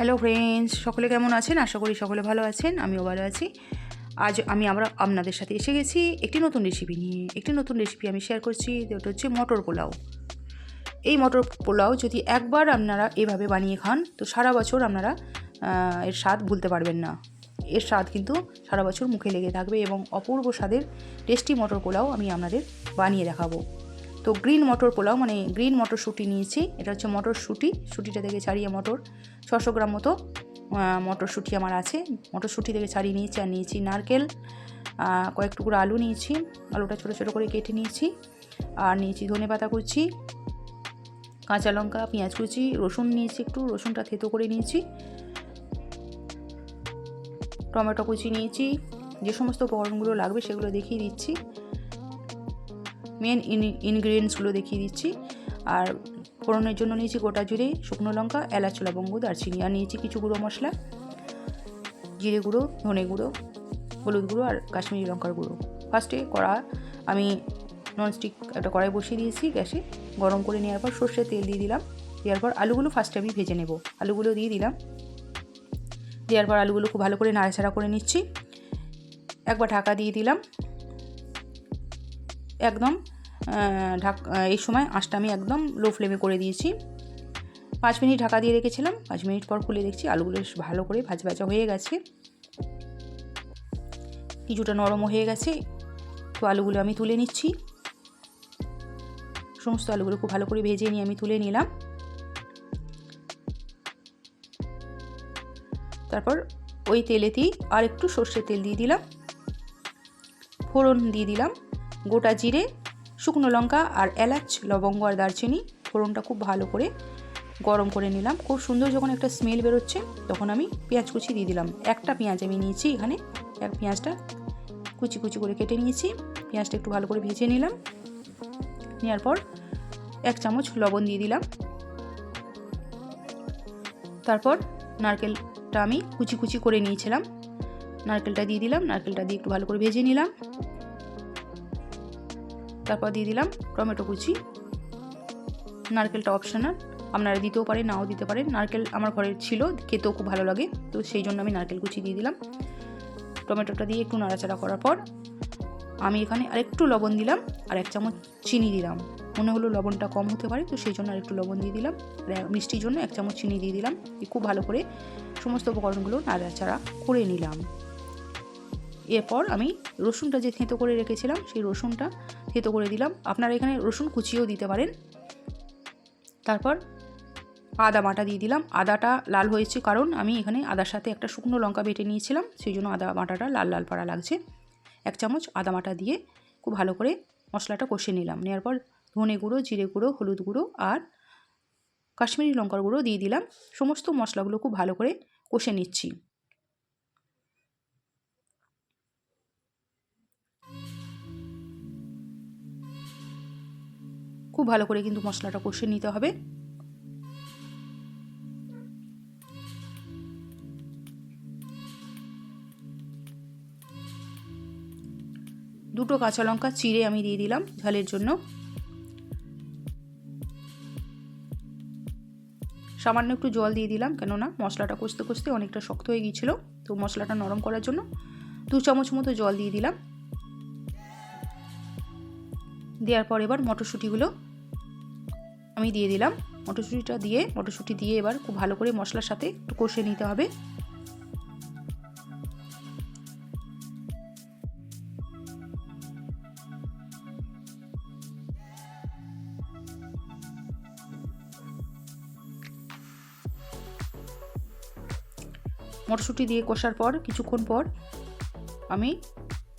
Hello friends, সকলে কেমন আছেন? আশা করি সকলে ভালো আছেন, আমিও ভালো আছি। আজ আমরা আপনাদের সাথে এসে গেছি একটি নতুন রেসিপি নিয়ে। একটি নতুন রেসিপি আমি শেয়ার করছি, যেটা হচ্ছে মটর পোলাও। এই মটর পোলাও যদি একবার আপনারা এভাবে বানিয়ে খান তো সারা বছর আপনারা এর স্বাদ ভুলতে পারবেন না। এর স্বাদ কিন্তু সারা বছর মুখে লেগে থাকবে এবং অপূর্ব স্বাদের টেস্টি মটর পোলাও আমি আপনাদের বানিয়ে দেখাবো। তো গ্রিন মটর পোলাও মানে গ্রিন মটরশুঁটি নিয়েছি। এটা হচ্ছে মটরশুঁটি, শুঁটিটা থেকে ছাড়িয়ে মটর 600 গ্রাম মতো মটরশুঁটি আমার আছে। মটরশুঁটি থেকে ছাড়িয়ে নিয়েছি। আর নিয়েছি নারকেল, কয়েক টুকরো আলু নিয়েছি, আলুটা ছোটো ছোটো করে কেটে নিয়েছি। আর নিয়েছি ধনেপাতা কুচি, কাঁচা লঙ্কা, পেঁয়াজ কুচি, রসুন নিয়েছি, একটু রসুনটা থেতো করে নিয়েছি, টমেটো কুচি নিয়েছি। যে সমস্ত উপকরণগুলো লাগবে সেগুলো দেখিয়ে দিচ্ছি, মেন ইনগ্রিডিয়েন্টসগুলো দেখিয়ে দিচ্ছি। আর ফোড়নের জন্য নিয়েছি গোটা জিরে, শুকনো লঙ্কা, এলাচ, লবঙ্গ, দারচিনি। আর নিয়েছি কিছু গুঁড়ো মশলা, জিরে গুঁড়ো, ধনে গুঁড়ো, হলুদ গুঁড়ো আর কাশ্মীরি লঙ্কার গুঁড়ো। ফার্স্টে আমি ননস্টিক একটা কড়াই বসিয়ে দিয়েছি গ্যাসে। গরম করে নেওয়ার পর সর্ষের তেল দিয়ে দিলাম। দেওয়ার পর আলুগুলো ফার্স্টে আমি ভেজে নেব। আলুগুলো দিয়ে দিলাম। দেওয়ার পর আলুগুলো খুব ভালো করে নাড়াচাড়া করে নিচ্ছি। একবার ঢাকা দিয়ে দিলাম একদম। এই সময় আঁচটা আমি একদম লো ফ্লেমে করে দিয়েছি। 5 মিনিট ঢাকা দিয়ে রেখেছিলাম। 5 মিনিট পর খুলে দেখছি আলুগুলো ভালো করে ভাজা হয়ে গেছে, কিছুটা নরমও হয়ে গেছে। তো আলুগুলো আমি তুলে নিচ্ছি। সমস্ত আলুগুলো খুব ভালো করে ভেজে নিয়ে আমি তুলে নিলাম। তারপর ওই তেলেতেই আর একটু সর্ষের তেল দিয়ে দিলাম, ফোড়ন দিয়ে দিলাম গোটা জিরে, শুকনো লঙ্কা আর এলাচ, লবঙ্গ আর দারচিনি। ফোড়নটা খুব ভালো করে গরম করে নিলাম। খুব সুন্দর যখন একটা স্মেল বেরোচ্ছে তখন আমি পেঁয়াজ কুচি দিয়ে দিলাম। একটা পেঁয়াজ আমি নিয়েছি এখানে, এক পেঁয়াজটা কুচি কুচি করে কেটে নিয়েছি। পেঁয়াজটা একটু ভালো করে ভেজে নিলাম। নেওয়ার পর 1 চামচ লবণ দিয়ে দিলাম। তারপর নারকেলটা আমি কুচি কুচি করে নিয়েছিলাম, নারকেলটা দিয়ে দিলাম। নারকেলটা দিয়ে একটু ভালো করে ভেজে নিলাম। তারপর দিয়ে দিলাম টমেটো কুচি। নারকেলটা অপশনাল, আপনারা দিতেও পারেন, নাও দিতে পারেন। নারকেল আমার ঘরে ছিল, খেতেও খুব ভালো লাগে, তো সেই জন্য আমি নারকেল কুচি দিয়ে দিলাম। টমেটোটা দিয়ে একটু নাড়াচাড়া করার পর আমি এখানে আরেকটু লবণ দিলাম আর 1 চামচ চিনি দিলাম। মনে হলো লবণটা কম হতে পারে, তো সেই জন্য আরেকটু লবণ দিয়ে দিলাম। মিষ্টির জন্য 1 চামচ চিনি দিয়ে দিলাম। খুব ভালো করে সমস্ত উপকরণগুলো নাড়াচাড়া করে নিলাম। এরপর আমি রসুনটা যে থেঁতো করে রেখেছিলাম সেই রসুনটা থেঁতো করে দিলাম। আপনারা এখানে রসুন কুচিও দিতে পারেন। তারপর আদা বাটা দিয়ে দিলাম। আদাটা লাল হয়েছে কারণ আমি এখানে আদার সাথে একটা শুকনো লঙ্কা বেটে নিয়েছিলাম, সেই জন্য আদা বাটাটা লাল লাল পাড়া লাগছে। 1 চামচ আদা বাটা দিয়ে খুব ভালো করে মশলাটা কষে নিলাম। নেওয়ার পর ধনে গুঁড়ো, জিরে গুঁড়ো, হলুদ গুঁড়ো আর কাশ্মীরি লঙ্কার গুঁড়ো দিয়ে দিলাম। সমস্ত মশলাগুলো খুব ভালো করে কষে নিচ্ছি। খুব ভালো করে কিন্তু মশলাটা কষে নিতে হবে। দুটো কাঁচা লঙ্কা চিড়ে আমি দিয়ে দিলাম ঝালের জন্য। সামান্য একটু জল দিয়ে দিলাম, কেননা মশলাটা কষতে কষতে অনেকটা শক্ত হয়ে গিয়েছিল, তো মশলাটা নরম করার জন্য 2 চামচ মতো জল দিয়ে দিলাম। দেওয়ার পর এবার মটরশুঁটিগুলো আমি দিয়ে দিলাম। মটরশুঁটি দিয়ে এবার খুব ভালো করে মশলার সাথে একটু কষে নিতে হবে। মটরশুঁটি দিয়ে কষার পর কিছুক্ষণ পর আমি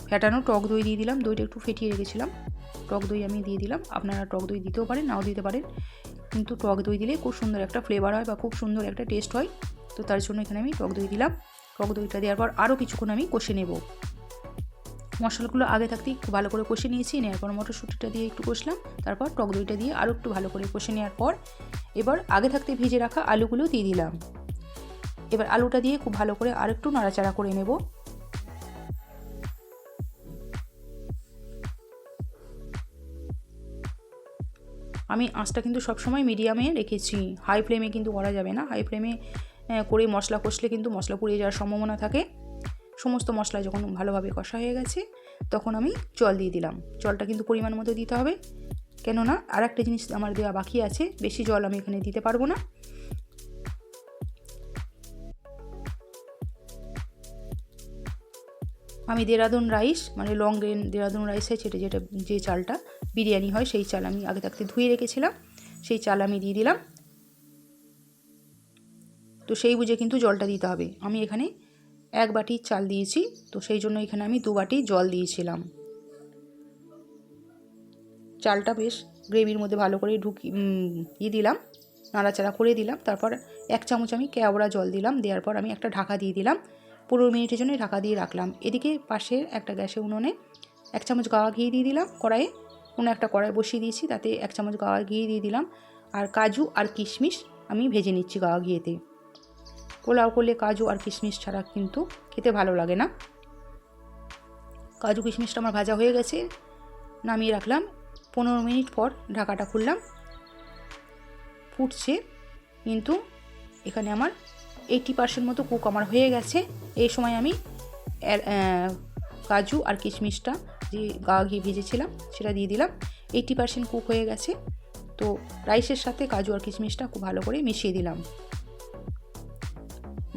ফেটানো টক দই দিয়ে দিলাম। দইটা একটু ফেটিয়ে রেখেছিলাম, টক দই আমি দিয়ে দিলাম। আপনারা টক দই দিতেও পারেন, নাও দিতে পারেন, কিন্তু টক দই দিলে খুব সুন্দর একটা ফ্লেভার হয় বা খুব সুন্দর একটা টেস্ট হয়, তো তার জন্য এখানে আমি টক দই দিলাম। টক দইটা দেওয়ার পর আরও কিছুক্ষণ আমি কষে নেব। মশলাগুলো আগে থাকতেই খুব ভালো করে কষে নিয়েছি। নেওয়ার পর মটরশুঁটিটা দিয়ে একটু কষলাম। তারপর টক দইটা দিয়ে আরও একটু ভালো করে কষে নেওয়ার পর এবার আগে থাকতে ভেজে রাখা আলুগুলো দিয়ে দিলাম। এবার আলুটা দিয়ে খুব ভালো করে আরেকটু নাড়াচাড়া করে নেব। আমি আঁচটা কিন্তু সবসময় মিডিয়ামে রেখেছি, হাই ফ্লেমে কিন্তু করা যাবে না। হাই ফ্লেমে করে মশলা কষলে কিন্তু মশলা পুড়িয়ে যাওয়ার সম্ভাবনা থাকে। সমস্ত মশলা যখন ভালোভাবে কষা হয়ে গেছে তখন আমি জল দিয়ে দিলাম। জলটা কিন্তু পরিমাণ মতো দিতে হবে, কেননা আর একটা জিনিস আমার দেওয়া বাকি আছে, বেশি জল আমি এখানে দিতে পারবো না। আমি দেরাদুন রাইস মানে লং গ্রেন দেরাদুন রাইস আছে যেটা যে চালটা বিরিয়ানি হয় সেই চাল আমি আগে থাকতে ধুয়ে রেখেছিলাম, সেই চাল আমি দিয়ে দিলাম। তো সেই বুঝে কিন্তু জলটা দিতে হবে। আমি এখানে 1 বাটি চাল দিয়েছি, তো সেই জন্য এখানে আমি 2 বাটি জল দিয়েছিলাম। চালটা বেশ গ্রেভির মধ্যে ভালো করে দিয়ে দিলাম, নাড়াচাড়া করে দিলাম। তারপর 1 চামচ আমি কেওড়া জল দিলাম। দেওয়ার পর আমি একটা ঢাকা দিয়ে দিলাম, 15 মিনিটের জন্য ঢাকা দিয়ে রাখলাম। এদিকে পাশে একটা গ্যাসে উনুনে 1 চামচ গাওয়া ঘি দিয়ে দিলাম। একটা কড়াই বসিয়ে দিয়েছি, তাতে 1 চামচ গাওয়া ঘি দিয়ে দিলাম। আর কাজু আর কিশমিশ আমি ভেজে নিচ্ছি গাওয়া ঘিয়েতে। পোলাও করলে কাজু আর কিশমিশ ছাড়া কিন্তু খেতে ভালো লাগে না। কাজু কিশমিশটা আমার ভাজা হয়ে গেছে, নামিয়ে রাখলাম। 15 মিনিট পর ঢাকাটা খুললাম, ফুটছে কিন্তু এখানে আমার 80% মতো কুক আমার হয়ে গেছে। এই সময় আমি কাজু আর কিশমিশটা যে গাওয়া ঘি ভেজেছিলাম সেটা দিয়ে দিলাম। 80% কুক হয়ে গেছে। তো রাইসের সাথে কাজু আর কিশমিশটা খুব ভালো করে মিশিয়ে দিলাম।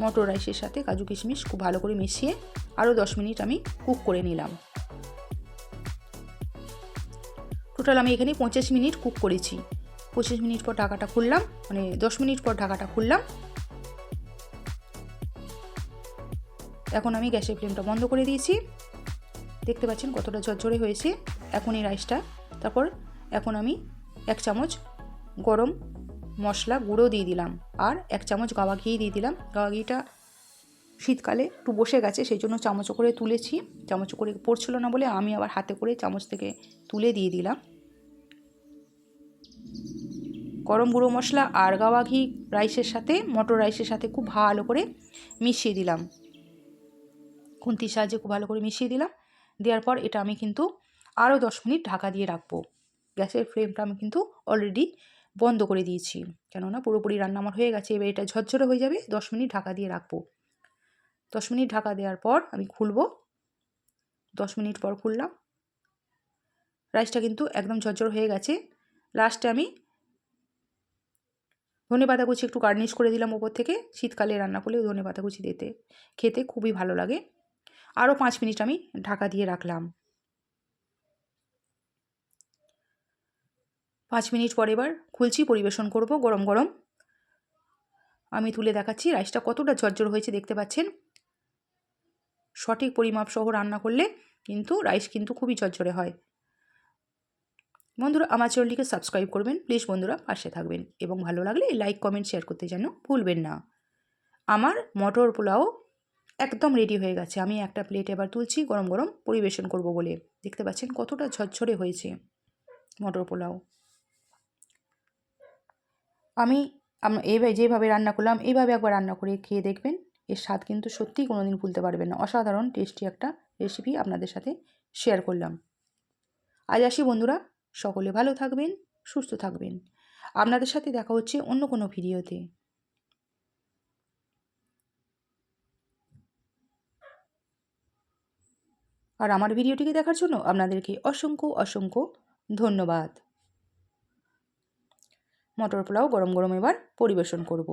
মটর রাইসের সাথে কাজু কিশমিশ খুব ভালো করে মিশিয়ে আরও 10 মিনিট আমি কুক করে নিলাম। টোটাল আমি এখানে 25 মিনিট কুক করেছি। 25 মিনিট পর ঢাকাটা খুললাম, মানে 10 মিনিট পর ঢাকাটা খুললাম। এখন আমি গ্যাসের ফ্লেমটা বন্ধ করে দিয়েছি। দেখতে পাচ্ছেন কতটা ঝরঝরে হয়েছে এখন এই রাইসটা। তারপর এখন আমি 1 চামচ গরম মশলা গুঁড়ো দিয়ে দিলাম আর 1 চামচ গাওয়া ঘি দিয়ে দিলাম। গাওয়া ঘিটা শীতকালে একটু বসে গেছে, সেই জন্য চামচ করে তুলেছি। চামচ করে পড়ছিল না বলে আমি আবার হাতে করে চামচ থেকে তুলে দিয়ে দিলাম। গরম গুঁড়ো মশলা আর গাওয়া ঘি রাইসের সাথে মটর রাইসের সাথে খুব ভালো করে মিশিয়ে দিলাম। খুন্তির সাহায্যে খুব ভালো করে মিশিয়ে দিলাম। দেওয়ার পর এটা আমি কিন্তু আরও 10 মিনিট ঢাকা দিয়ে রাখবো। গ্যাসের ফ্লেমটা আমি কিন্তু অলরেডি বন্ধ করে দিয়েছি, কেননা পুরোপুরি রান্না আমার হয়ে গেছে। এবার এটা ঝরঝরে হয়ে যাবে, 10 মিনিট ঢাকা দিয়ে রাখবো। 10 মিনিট ঢাকা দেওয়ার পর আমি খুলবো। 10 মিনিট পর খুললাম। রাইসটা কিন্তু একদম ঝরঝরে হয়ে গেছে। লাস্টে আমি ধনেপাতা কুচি একটু গার্নিশ করে দিলাম ওপর থেকে। শীতকালে রান্না করলে ধনেপাতা কুচি দিতে খেতে খুবই ভালো লাগে। আরও 5 মিনিট আমি ঢাকা দিয়ে রাখলাম। 5 মিনিট পর এবার খুলছি, পরিবেশন করব গরম গরম। আমি তুলে দেখাচ্ছি রাইসটা কতটা ঝরঝর হয়েছে, দেখতে পাচ্ছেন। সঠিক পরিমাপ সহ রান্না করলে কিন্তু রাইস কিন্তু খুবই ঝরঝরে হয়। বন্ধুরা আমার চ্যানেলটিকে সাবস্ক্রাইব করবেন প্লিজ, বন্ধুরা পাশে থাকবেন এবং ভালো লাগলে লাইক কমেন্ট শেয়ার করতে যেন ভুলবেন না। আমার মটর পোলাও একদম রেডি হয়ে গেছে। আমি একটা প্লেট এবার তুলছি গরম গরম পরিবেশন করব বলে। দেখতে পাচ্ছেন কতটা ঝরঝরে হয়েছে মটর পোলাও। আমি এইভাবে যেভাবে রান্না করলাম এইভাবে একবার রান্না করে খেয়ে দেখবেন, এর স্বাদ কিন্তু সত্যিই কোনো দিন ভুলতে পারবেন না। অসাধারণ টেস্টি একটা রেসিপি আপনাদের সাথে শেয়ার করলাম। আজ আসি বন্ধুরা, সকলে ভালো থাকবেন, সুস্থ থাকবেন। আপনাদের সাথে দেখা হচ্ছে অন্য কোনো ভিডিওতে। আর আমার ভিডিওটিকে দেখার জন্য আপনাদেরকে অসংখ্য অসংখ্য ধন্যবাদ। মটর পোলাও গরম গরম এবার পরিবেশন করব।